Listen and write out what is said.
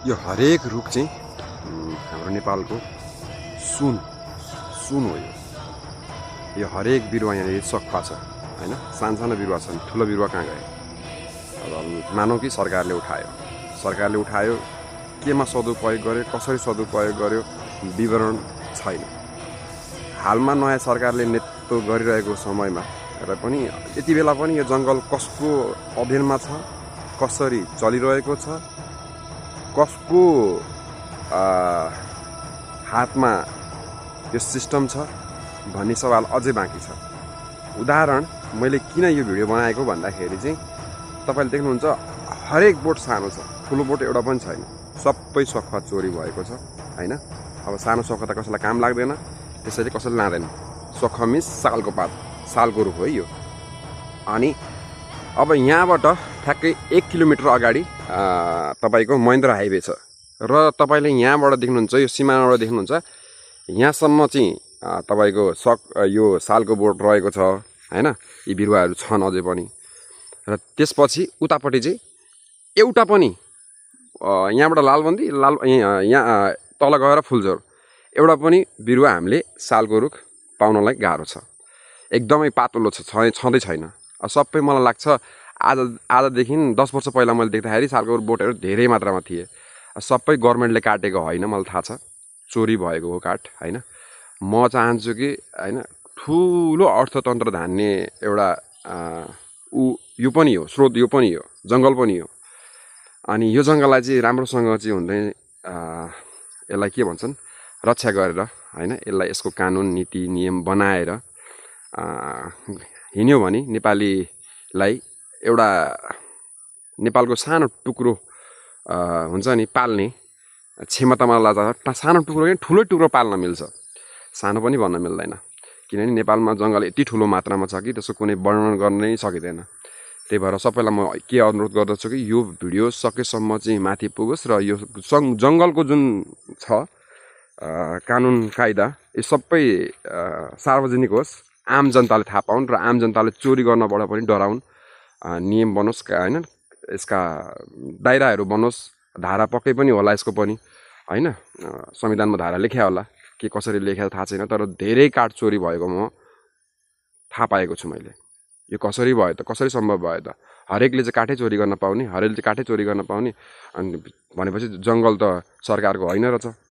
यो हरेक रुख चाहिँ हाम्रो नेपालको सुन सुन हो। यो हरेक बिरुवा यहाँनिर सखुवा छ हैन। सानो बिरुवा छन्, ठुलो बिरुवा कहाँ गए? अब मानौँ कि सरकारले उठायो केमा सदुपयोग गर्यो, कसरी सदुपयोग गर्यो विवरण छैन। हालमा नयाँ सरकारले नेतृत्व गरिरहेको समयमा र पनि यति बेला पनि यो जङ्गल कसको अधीनमा छ, कसरी चलिरहेको छ, कसको हातमा यो सिस्टम छ भन्ने सवाल अझै बाँकी छ। उदाहरण मैले किन यो भिडियो बनाएको भन्दाखेरि चाहिँ तपाईँले देख्नुहुन्छ हरेक बोट सानो छ, ठुलो बोट एउटा पनि छैन, सबै सखुवा चोरी भएको छ हैन। अब सानो सखुवा त कसैलाई काम लाग्दैन, त्यसैले कसैले लाँदैन। सखुवा मिन्स सालको पात, सालको रुख हो यो। अनि अब यहाँबाट ठ्याक्कै 1 किलोमिटर अगाडि तपाईँको महेन्द्र हाइवे छ र तपाईँले यहाँबाट देख्नुहुन्छ, यो सिमानाबाट देख्नुहुन्छ, यहाँसम्म चाहिँ तपाईँको यो सालको बोट रहेको छ हैन। यी बिरुवाहरू छन् अझै पनि। र त्यसपछि उतापट्टि चाहिँ एउटा पनि यहाँबाट लालबन्दी यहाँ तल गएर फुलझोर एउटा पनि बिरुवा हामीले सालको रुख पाउनलाई गाह्रो छ। एकदमै पातलो छँदै छैन। सबै मलाई लाग्छ आजदेखि 10 वर्ष पहिला मैले देख्दाखेरि सालको बोटहरू धेरै मात्रामा थिए। सबै गभर्मेन्टले काटेको होइन, मलाई थाहा छ, चोरी भएको हो काठ हैन। म चाहन्छु कि हैन ठुलो अर्थतन्त्र धान्ने एउटा यो पनि हो, स्रोत यो पनि हो, जङ्गल पनि हो। अनि यो जङ्गललाई चाहिँ राम्रोसँग चाहिँ हुँदै यसलाई के भन्छन् रक्षा गरेर हैन, यसलाई यसको कानुन नीति नियम बनाएर हिँड्यो भने नेपालीलाई एउटा नेपालको सानो टुक्रो हुन्छ नि पाल्ने क्षमतामा लाग्दा सानो टुक्रो कि ठुलो टुक्रो पाल्न मिल्छ, सानो पनि भन्न मिल्दैन। किनभने नेपालमा जङ्गल यति ठुलो मात्रामा छ कि त्यसको कुनै वर्णन गर्न नै सकिँदैन। त्यही भएर सबैलाई म के अनुरोध गर्दछु कि यो भिडियो सकेसम्म चाहिँ माथि पुगोस् र यो जङ्गलको जुन छ कानुन कायदा यो सबै सार्वजनिक होस्, आम जनताले थाहा पाउन् र आम जनताले चोरी गर्नबाट पनि डराउन्। नियम बनोस् हैन, यसका दायराहरू बनोस्, धारा पक्कै पनि होला यसको पनि हैन। संविधानमा धारा लेख्या होला, के कसरी लेख्या थाहा छैन, तर धेरै काठ चोरी भएको म थाहा पाएको छु मैले। यो कसरी भयो त, कसरी सम्भव भयो त? हरेकले चाहिँ काठै चोरी गर्न पाउने, हरेकले चाहिँ काठै चोरी गर्न पाउने अनि भनेपछि जङ्गल त सरकारको होइन रहेछ।